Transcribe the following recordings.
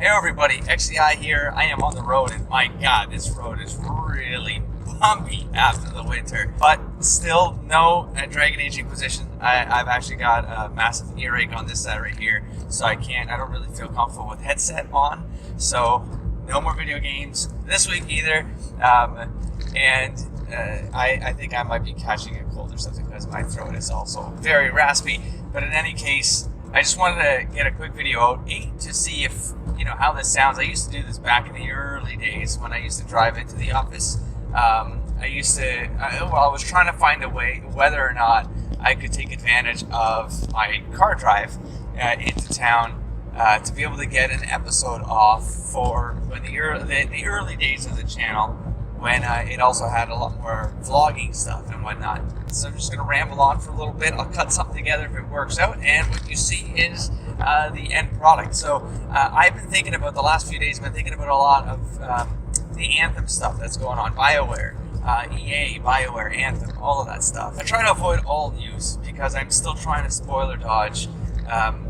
Hey everybody, XEI here. I am on the road, and my God, this road is really bumpy after the winter. But still, no Dragon Aging position. I've actually got a massive earache on this side right here, so I don't really feel comfortable with headset on. So no more video games this week either. I think I might be catching a cold or something because my throat is also very raspy. But in any case, I just wanted to get a quick video out to see if, how this sounds. I used to do this back in the early days when I used to drive into the office. I was trying to find a way whether or not I could take advantage of my car drive into town to be able to get an episode off for when the early days of the channel, when it also had a lot more vlogging stuff and whatnot. So I'm just going to ramble on for a little bit. I'll cut something together if it works out, and what you see is the end product. So I've been thinking about the last few days, a lot of the Anthem stuff that's going on. BioWare, EA, BioWare, Anthem, all of that stuff. I try to avoid all news because I'm still trying to spoiler dodge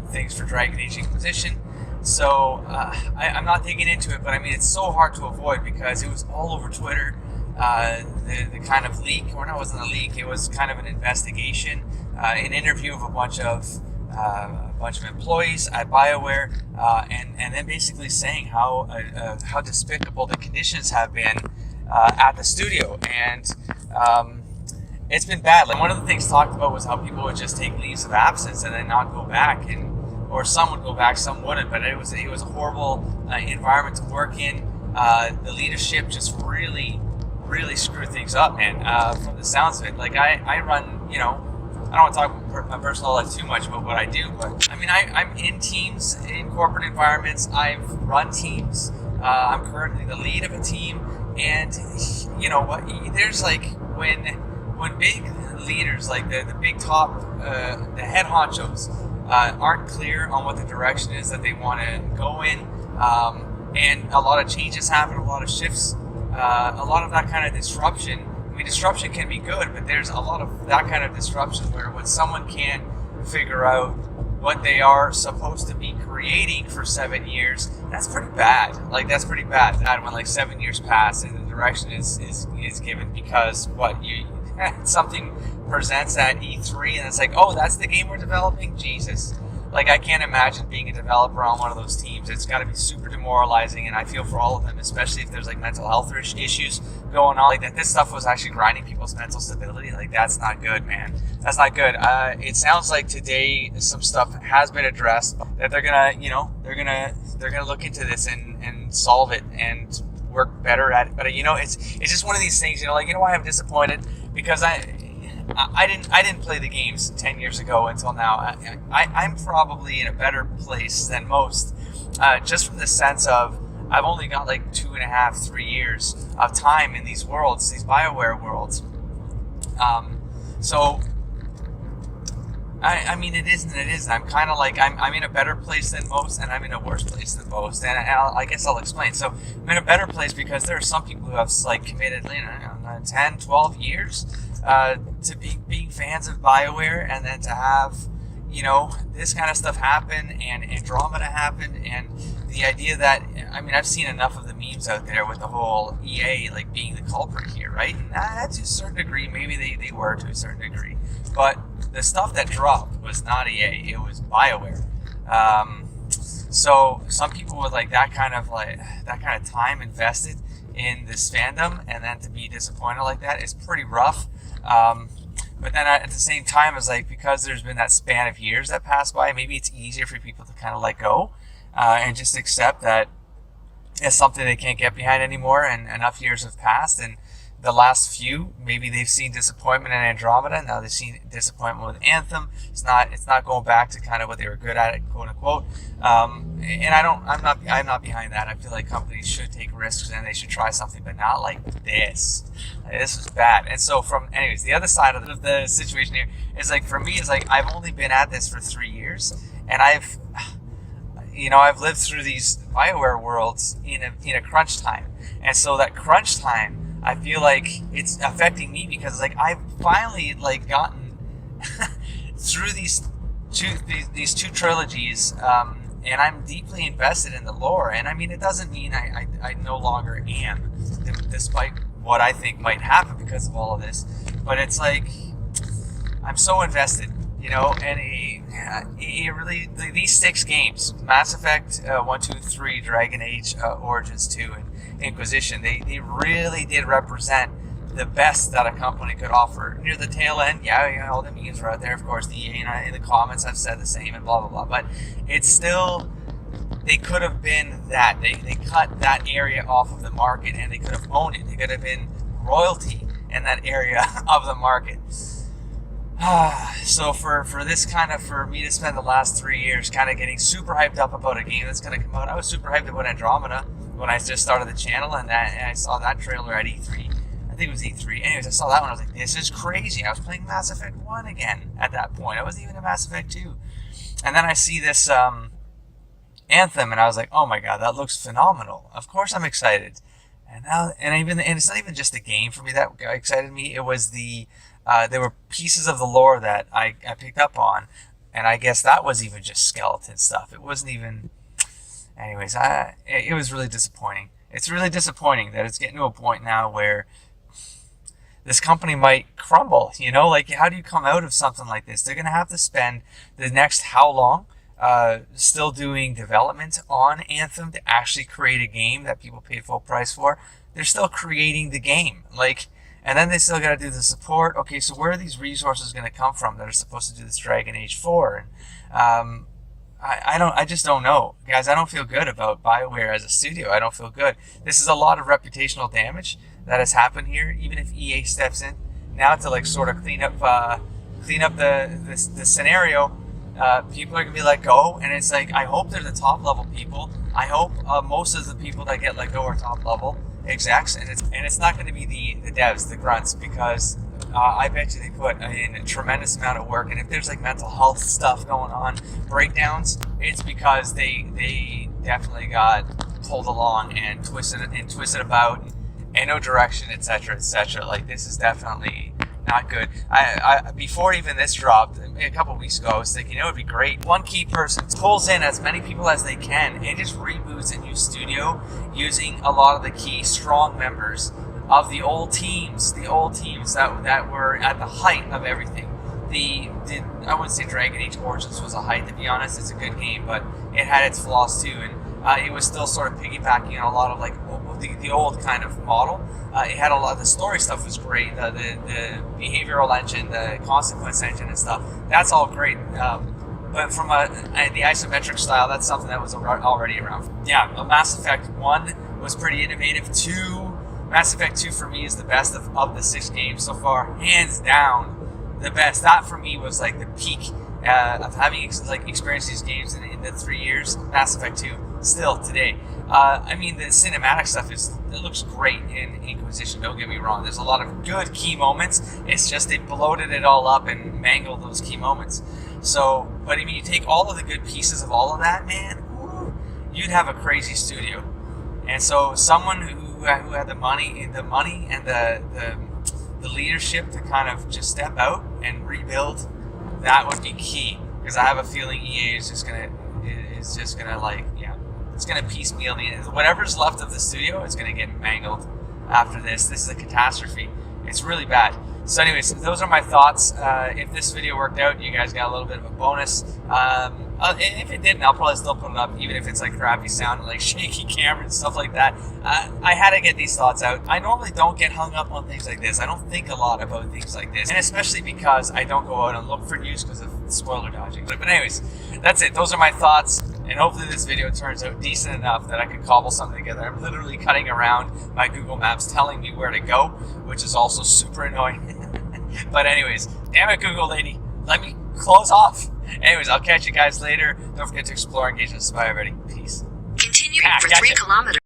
things for Dragon Age Inquisition. So I'm not digging into it, but I mean, it's so hard to avoid because it was all over Twitter. The kind of leak, or no, it wasn't a leak, it was kind of an investigation, an interview of a bunch of employees at BioWare, and then basically saying how despicable the conditions have been at the studio, and it's been bad. Like, one of the things talked about was how people would just take leaves of absence and then not go back, or some would go back, some wouldn't. But it was a horrible environment to work in. The leadership just really screwed things up, man. From the sounds of it, like I run, I don't want to talk about my personal life too much about what I do, but I mean, I'm in teams, in corporate environments. I've run teams. I'm currently the lead of a team, and you know what? There's like when big leaders, like the big top, the head honchos, aren't clear on what the direction is that they want to go in, and a lot of changes happen, a lot of shifts, a lot of that kind of disruption. I mean, disruption can be good, but there's a lot of that kind of disruption where when someone can't figure out what they are supposed to be creating for 7 years, that's pretty bad. Like, that's pretty bad. When like 7 years pass and the direction is given because something presents at E3 and it's like, oh, that's the game we're developing? Jesus. Like, I can't imagine being a developer on one of those teams. It's got to be super demoralizing, and I feel for all of them, especially if there's like mental health issues going on. Like, that this stuff was actually grinding people's mental stability. Like, that's not good, man. That's not good. It sounds like today some stuff has been addressed, that they're gonna look into this and solve it and work better at it. But it's just one of these things. Why I'm disappointed? Because I didn't play the games 10 years ago until now. I'm probably in a better place than most, just from the sense of I've only got like 2.5, 3 years of time in these worlds, these BioWare worlds. So I mean, it isn't. I'm kind of like, I'm in a better place than most, and I'm in a worse place than most. And I guess I'll explain. So I'm in a better place because there are some people who have like committed 10, 12 years to being fans of BioWare, and then to have, this kind of stuff happen and drama to happen, and the idea that, I mean, I've seen enough of the memes out there with the whole EA like being the culprit here, right? And to a certain degree, maybe they were to a certain degree, but the stuff that dropped was not EA, it was BioWare. So some people with like that kind of time invested in this fandom, and then to be disappointed like that is pretty rough. But then at the same time, it's like, because there's been that span of years that passed by, maybe it's easier for people to kind of let go and just accept that it's something they can't get behind anymore, and enough years have passed, and the last few, maybe they've seen disappointment in Andromeda, now they've seen disappointment with Anthem. It's not going back to kind of what they were good at, quote unquote. And I'm not behind that. I feel like companies should take risks and they should try something, but not like this. This was bad. And so anyways, the other side of the situation here is like, for me, is like, I've only been at this for 3 years, and I've lived through these BioWare worlds in a crunch time. And so that crunch time, I feel like it's affecting me because like I've finally like gotten through these two trilogies and I'm deeply invested in the lore. And I mean, it doesn't mean I no longer am, despite what I think might happen because of all of this. But it's like, I'm so invested, you know, and it really, these 6 games, Mass Effect 1, 2, 3, Dragon Age, Origins 2, and Inquisition, they really did represent the best that a company could offer near the tail end. Yeah, you know, all the memes are out there, of course. The EA in the comments have said the same and blah blah blah. But it's still, they could have been that. They cut that area off of the market, and they could have owned it. They could have been royalty in that area of the market. So for this kind of, for me to spend the last 3 years kind of getting super hyped up about a game that's going to come out. I was super hyped about Andromeda when I just started the channel, and I saw that trailer at E3. I think it was E3. Anyways, I saw that one. I was like, this is crazy. I was playing Mass Effect 1 again at that point. I wasn't even in Mass Effect 2. And then I see this Anthem, and I was like, oh my god, that looks phenomenal. Of course I'm excited. And now, and it's not even just the game for me that excited me. It was there were pieces of the lore that I picked up on. And I guess that was even just skeleton stuff. It wasn't even... Anyways, it was really disappointing. It's really disappointing that it's getting to a point now where this company might crumble, you know? Like, how do you come out of something like this? They're going to have to spend the next how long still doing development on Anthem to actually create a game that people paid full price for. They're still creating the game. Like, and then they still got to do the support. Okay, so where are these resources going to come from that are supposed to do this Dragon Age 4? And I just don't know. Guys, I don't feel good about BioWare as a studio. I don't feel good. This is a lot of reputational damage that has happened here, even if EA steps in now to like sort of clean up the scenario. People are gonna be let go, and it's like, I hope they're the top level people. I hope most of the people that get let go are top level execs, and it's not going to be the devs, the grunts, because I bet you they put in a tremendous amount of work. And if there's like mental health stuff going on, breakdowns, it's because they definitely got pulled along and twisted about, and no direction, etc., etc. Like, this is definitely not good. I before even this dropped a couple weeks ago, I was thinking it would be great. One key person pulls in as many people as they can and just reboots a new studio using a lot of the key strong members of the old teams that were at the height of everything. I wouldn't say Dragon Age Origins was a height, to be honest. It's a good game, but it had its flaws too, and it was still sort of piggybacking on a lot of like the old kind of model. It had a lot. The story stuff was great. The behavioral engine, the consequence engine, and stuff. That's all great. But from the isometric style, that's something that was already around. Yeah, Mass Effect 1 was pretty innovative. Mass Effect 2 for me is the best of the 6 games so far, hands down the best. That for me was like the peak of having experienced these games in the 3 years. Mass Effect 2 still today. I mean, the cinematic stuff it looks great in Inquisition, don't get me wrong. There's a lot of good key moments. It's just they bloated it all up and mangled those key moments. So, but I mean, you take all of the good pieces of all of that, man, you'd have a crazy studio. And so someone who had the money and the leadership to kind of just step out and rebuild, that would be key. Because I have a feeling EA is just gonna like, yeah, it's gonna piecemeal whatever's left of the studio is gonna get mangled after this. This is a catastrophe. It's really bad. So anyways, those are my thoughts. If this video worked out, you guys got a little bit of a bonus. If it didn't, I'll probably still put it up, even if it's like crappy sound and like shaky camera and stuff like that. I had to get these thoughts out. I normally don't get hung up on things like this. I don't think a lot about things like this, and especially because I don't go out and look for news because of spoiler dodging. But anyways, that's it. Those are my thoughts, and hopefully this video turns out decent enough that I can cobble something together. I'm literally cutting around my Google Maps telling me where to go, which is also super annoying. But anyways, damn it, Google lady, let me close off. Anyways, I'll catch you guys later. Don't forget to explore, engage, and inspire. Ready? Peace. Continuing for 3 kilometers.